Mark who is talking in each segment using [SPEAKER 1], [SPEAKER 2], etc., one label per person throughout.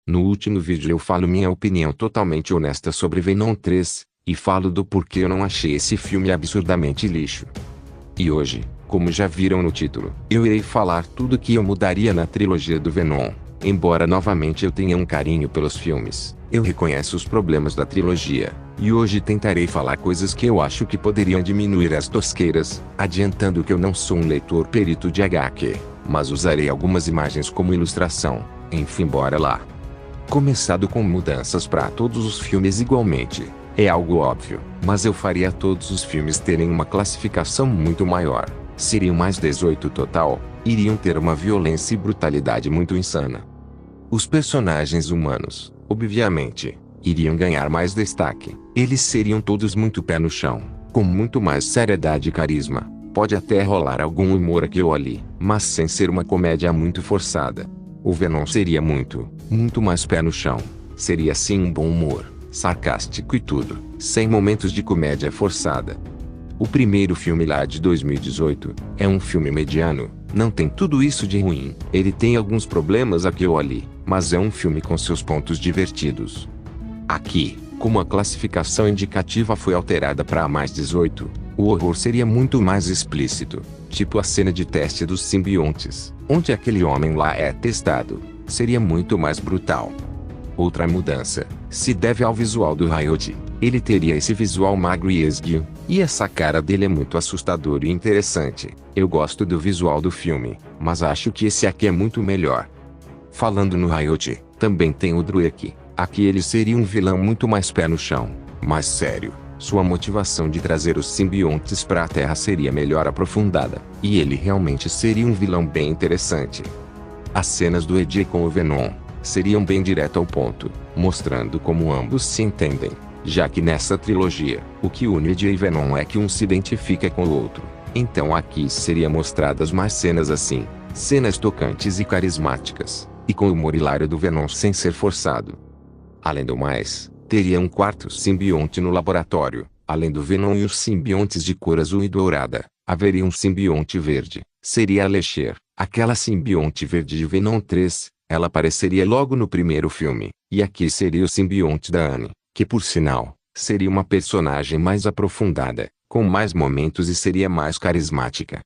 [SPEAKER 1] No último vídeo eu falo minha opinião totalmente honesta sobre Venom 3, e falo do porquê eu não achei esse filme absurdamente lixo. E hoje, como já viram no título, eu irei falar tudo que eu mudaria na trilogia do Venom. Embora novamente eu tenha um carinho pelos filmes, eu reconheço os problemas da trilogia, e hoje tentarei falar coisas que eu acho que poderiam diminuir as tosqueiras, adiantando que eu não sou um leitor perito de HQ, mas usarei algumas imagens como ilustração. Enfim, bora lá. Começado com mudanças para todos os filmes igualmente, é algo óbvio, mas eu faria todos os filmes terem uma classificação muito maior. Seriam mais 18 total, iriam ter uma violência e brutalidade muito insana. Os personagens humanos, obviamente, iriam ganhar mais destaque. Eles seriam todos muito pé no chão, com muito mais seriedade e carisma. Pode até rolar algum humor aqui ou ali, mas sem ser uma comédia muito forçada. O Venom seria muito mais pé no chão. Seria sim um bom humor, sarcástico e tudo, sem momentos de comédia forçada. O primeiro filme lá de 2018, é um filme mediano, não tem tudo isso de ruim. Ele tem alguns problemas aqui ou ali, mas é um filme com seus pontos divertidos. Aqui, como a classificação indicativa foi alterada para mais 18, o horror seria muito mais explícito, tipo a cena de teste dos simbiontes, onde aquele homem lá é testado, seria muito mais brutal. Outra mudança se deve ao visual do Hayate. Ele teria esse visual magro e esguio, e essa cara dele é muito assustador e interessante. Eu gosto do visual do filme, mas acho que esse aqui é muito melhor. Falando no Hayate, também tem o Drake. Aqui ele seria um vilão muito mais pé no chão, mais sério. Sua motivação de trazer os simbiontes para a Terra seria melhor aprofundada, e ele realmente seria um vilão bem interessante. As cenas do Eddie com o Venom seriam bem direto ao ponto, mostrando como ambos se entendem, já que nessa trilogia, o que une Eddie e Venom é que um se identifica com o outro. Então aqui seria mostradas mais cenas assim, cenas tocantes e carismáticas, e com o humor hilário do Venom sem ser forçado. Além do mais, teria um quarto simbionte no laboratório. Além do Venom e os simbiontes de cor azul e dourada, haveria um simbionte verde. Seria a Lechir, aquela simbionte verde de Venom 3. Ela apareceria logo no primeiro filme. E aqui seria o simbionte da Anne, que por sinal, seria uma personagem mais aprofundada, com mais momentos e seria mais carismática.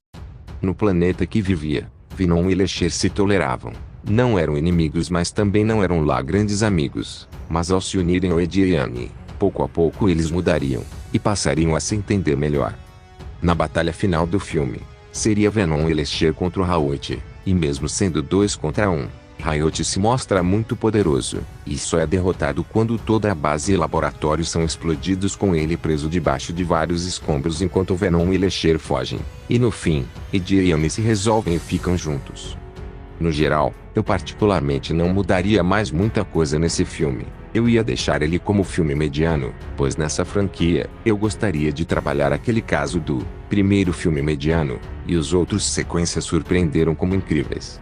[SPEAKER 1] No planeta que vivia, Venom e Lechir se toleravam. Não eram inimigos, mas também não eram lá grandes amigos. Mas ao se unirem ao Eddie e Anne, pouco a pouco eles mudariam, e passariam a se entender melhor. Na batalha final do filme, seria Venom e Lechir contra o Hayate, e mesmo sendo 2 contra 1, Hayate se mostra muito poderoso, e só é derrotado quando toda a base e laboratório são explodidos com ele preso debaixo de vários escombros enquanto Venom e Lechir fogem. E no fim, Eddie e Anne se resolvem e ficam juntos. No geral, eu particularmente não mudaria mais muita coisa nesse filme. Eu ia deixar ele como filme mediano, pois nessa franquia, eu gostaria de trabalhar aquele caso do primeiro filme mediano, e os outros sequências surpreenderam como incríveis.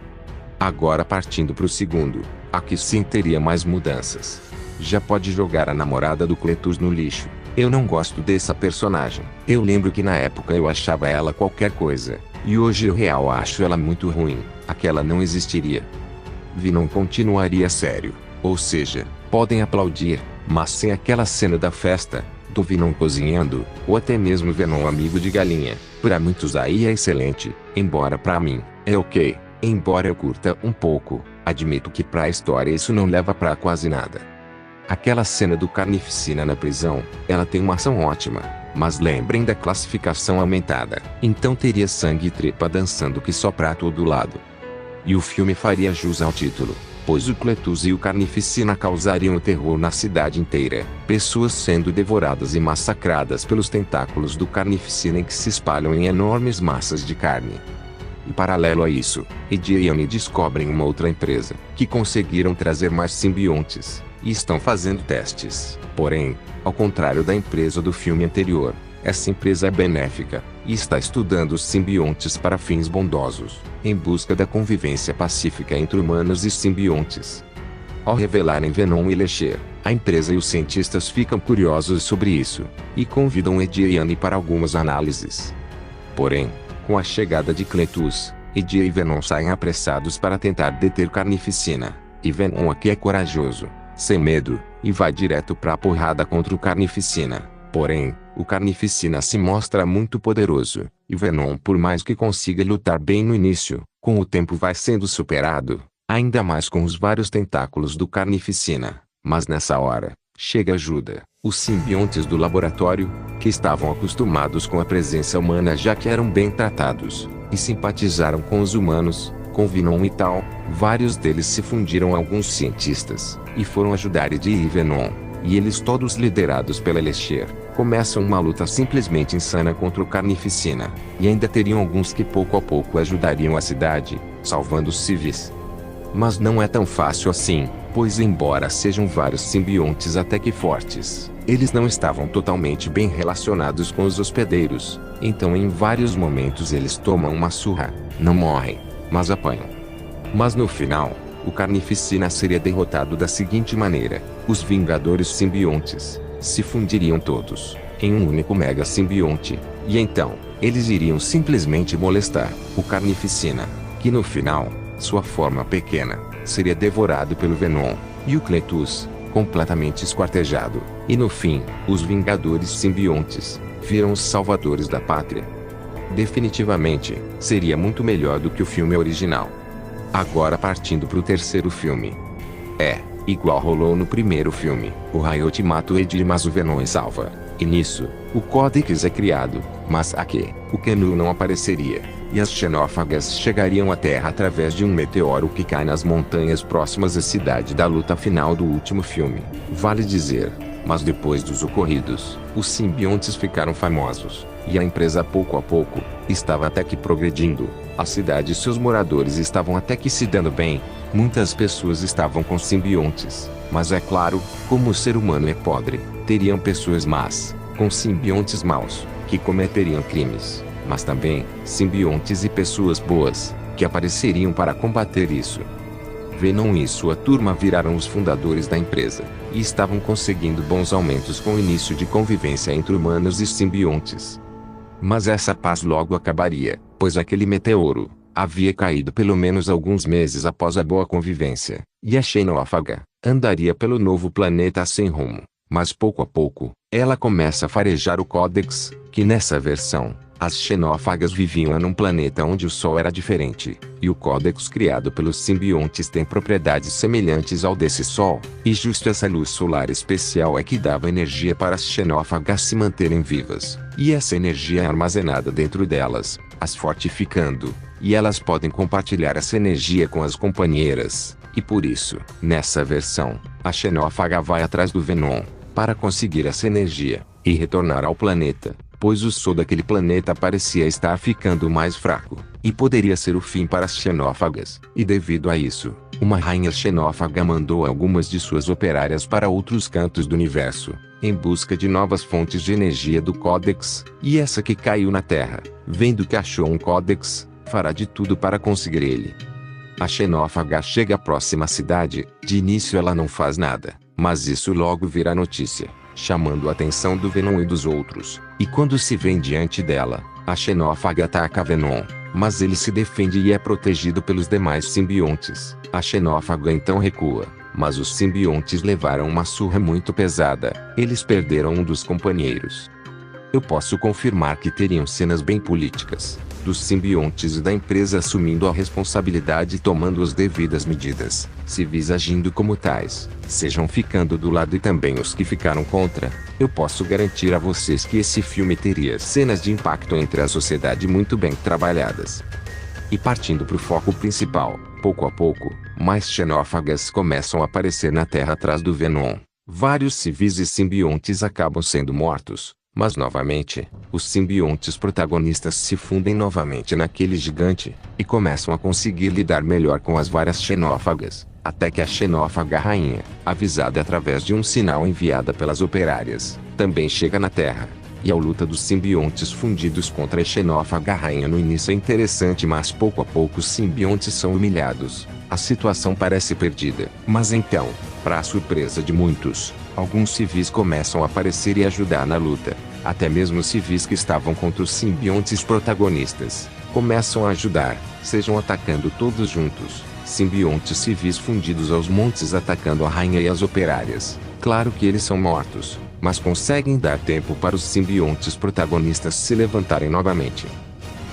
[SPEAKER 1] Agora partindo para o segundo, aqui sim teria mais mudanças. Já pode jogar a namorada do Cletus no lixo. Eu não gosto dessa personagem. Eu lembro que na época eu achava ela qualquer coisa, e hoje eu real acho ela muito ruim. Aquela não existiria. Venom continuaria sério, ou seja, podem aplaudir, mas sem aquela cena da festa, do Venom cozinhando, ou até mesmo Venom amigo de galinha. Para muitos aí é excelente, embora para mim, é ok. Embora eu curta um pouco, admito que pra história isso não leva pra quase nada. Aquela cena do Carnificina na prisão, ela tem uma ação ótima, mas lembrem da classificação aumentada, então teria sangue e tripa dançando que só pra todo lado. E o filme faria jus ao título, pois o Cletus e o Carnificina causariam o terror na cidade inteira, pessoas sendo devoradas e massacradas pelos tentáculos do Carnificina que se espalham em enormes massas de carne. E paralelo a isso, Eddie e Anne descobrem uma outra empresa, que conseguiram trazer mais simbiontes, e estão fazendo testes. Porém, ao contrário da empresa do filme anterior, essa empresa é benéfica, e está estudando os simbiontes para fins bondosos, em busca da convivência pacífica entre humanos e simbiontes. Ao revelarem Venom e Lechir, a empresa e os cientistas ficam curiosos sobre isso, e convidam Eddie e Anne para algumas análises. Porém, com a chegada de Cletus, Eddie e Venom saem apressados para tentar deter Carnificina. E Venom aqui é corajoso, sem medo, e vai direto pra porrada contra o Carnificina. Porém, o Carnificina se mostra muito poderoso, e Venom, por mais que consiga lutar bem no início, com o tempo vai sendo superado, ainda mais com os vários tentáculos do Carnificina. Mas nessa hora, chega ajuda. Os simbiontes do laboratório, que estavam acostumados com a presença humana já que eram bem tratados, e simpatizaram com os humanos, com Venom e tal, vários deles se fundiram a alguns cientistas, e foram ajudar Eddie e Venom. E eles todos liderados pela Elixir, começam uma luta simplesmente insana contra o Carnificina, e ainda teriam alguns que pouco a pouco ajudariam a cidade, salvando os civis. Mas não é tão fácil assim, pois embora sejam vários simbiontes até que fortes, eles não estavam totalmente bem relacionados com os hospedeiros, então em vários momentos eles tomam uma surra, não morrem, mas apanham. Mas no final, o Carnificina seria derrotado da seguinte maneira: os Vingadores Simbiontes se fundiriam todos em um único Mega Simbionte, e então, eles iriam simplesmente molestar o Carnificina, que no final, sua forma pequena, seria devorado pelo Venom, e o Cletus, completamente esquartejado, e no fim, os Vingadores Simbiontes viram os salvadores da pátria. Definitivamente, seria muito melhor do que o filme original. Agora partindo pro terceiro filme. Igual rolou no primeiro filme, o Riot mata o Eddie mas o Venom salva. E nisso, o Codex é criado, mas aqui, o Kenu não apareceria, e as xenófagas chegariam à Terra através de um meteoro que cai nas montanhas próximas à cidade da luta final do último filme. Vale dizer, mas depois dos ocorridos, os simbiontes ficaram famosos, e a empresa pouco a pouco, estava até que progredindo, a cidade e seus moradores estavam até que se dando bem, muitas pessoas estavam com simbiontes, mas é claro, como o ser humano é podre, teriam pessoas más, com simbiontes maus, que cometeriam crimes, mas também, simbiontes e pessoas boas, que apareceriam para combater isso. Venom e sua turma viraram os fundadores da empresa, e estavam conseguindo bons aumentos com o início de convivência entre humanos e simbiontes. Mas essa paz logo acabaria, pois aquele meteoro havia caído pelo menos alguns meses após a boa convivência, e a xenófaga andaria pelo novo planeta sem rumo. Mas pouco a pouco, ela começa a farejar o Codex, que nessa versão, as xenófagas viviam num planeta onde o Sol era diferente, e o Codex criado pelos simbiontes tem propriedades semelhantes ao desse Sol, e justo essa luz solar especial é que dava energia para as xenófagas se manterem vivas, e essa energia é armazenada dentro delas, as fortificando, e elas podem compartilhar essa energia com as companheiras, e por isso, nessa versão, a xenófaga vai atrás do Venom, para conseguir essa energia, e retornar ao planeta, pois o Sol daquele planeta parecia estar ficando mais fraco, e poderia ser o fim para as xenófagas, e devido a isso, uma rainha xenófaga mandou algumas de suas operárias para outros cantos do universo, em busca de novas fontes de energia do Codex, e essa que caiu na Terra, vendo que achou um Codex, fará de tudo para conseguir ele. A xenófaga chega à próxima cidade, de início ela não faz nada, mas isso logo vira notícia, chamando a atenção do Venom e dos outros, e quando se vê diante dela, a xenófaga ataca Venom, mas ele se defende e é protegido pelos demais simbiontes. A xenófaga então recua, mas os simbiontes levaram uma surra muito pesada, eles perderam um dos companheiros. Eu posso confirmar que teriam cenas bem políticas, dos simbiontes e da empresa assumindo a responsabilidade e tomando as devidas medidas, civis agindo como tais, sejam ficando do lado e também os que ficaram contra. Eu posso garantir a vocês que esse filme teria cenas de impacto entre a sociedade muito bem trabalhadas. E partindo para o foco principal, pouco a pouco, mais xenófagas começam a aparecer na Terra atrás do Venom. Vários civis e simbiontes acabam sendo mortos. Mas novamente, os simbiontes protagonistas se fundem novamente naquele gigante, e começam a conseguir lidar melhor com as várias xenófagas, até que a xenófaga rainha, avisada através de um sinal enviada pelas operárias, também chega na Terra. E a luta dos simbiontes fundidos contra a xenófaga rainha no início é interessante, mas pouco a pouco os simbiontes são humilhados. A situação parece perdida, mas então, para a surpresa de muitos, alguns civis começam a aparecer e ajudar na luta. Até mesmo civis que estavam contra os simbiontes protagonistas, começam a ajudar, sejam atacando todos juntos, Simbiontes civis fundidos aos montes atacando a rainha e as operárias. Claro que eles são mortos, mas conseguem dar tempo para os simbiontes protagonistas se levantarem novamente.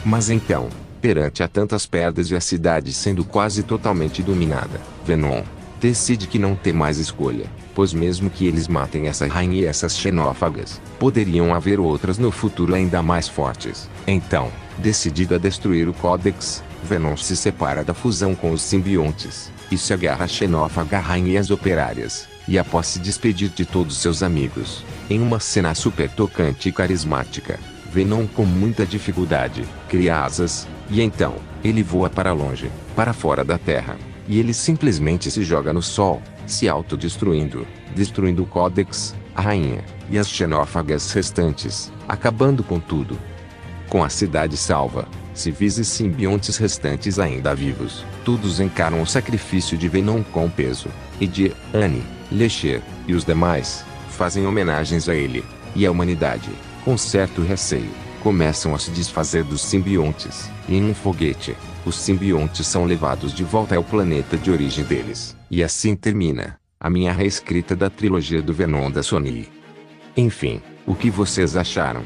[SPEAKER 1] Mas então, perante a tantas perdas e a cidade sendo quase totalmente dominada, Venom decide que não tem mais escolha, pois mesmo que eles matem essa rainha e essas xenófagas, poderiam haver outras no futuro ainda mais fortes. Então, decidido a destruir o Codex, Venom se separa da fusão com os simbiontes, e se agarra à xenófaga rainha e às operárias, e após se despedir de todos seus amigos, em uma cena super tocante e carismática, Venom com muita dificuldade, cria asas, e então, ele voa para longe, para fora da Terra. E ele simplesmente se joga no sol, se autodestruindo, destruindo o Codex, a rainha, e as xenófagas restantes, acabando com tudo. Com a cidade salva, civis e simbiontes restantes ainda vivos, todos encaram o sacrifício de Venom com peso, e de Annie, Lecter, e os demais, fazem homenagens a ele, e a humanidade, com certo receio, começam a se desfazer dos simbiontes, e em um foguete, os simbiontes são levados de volta ao planeta de origem deles. E assim termina a minha reescrita da trilogia do Venom da Sony. Enfim, o que vocês acharam?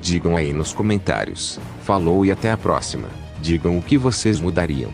[SPEAKER 1] Digam aí nos comentários. Falou e até a próxima. Digam o que vocês mudariam.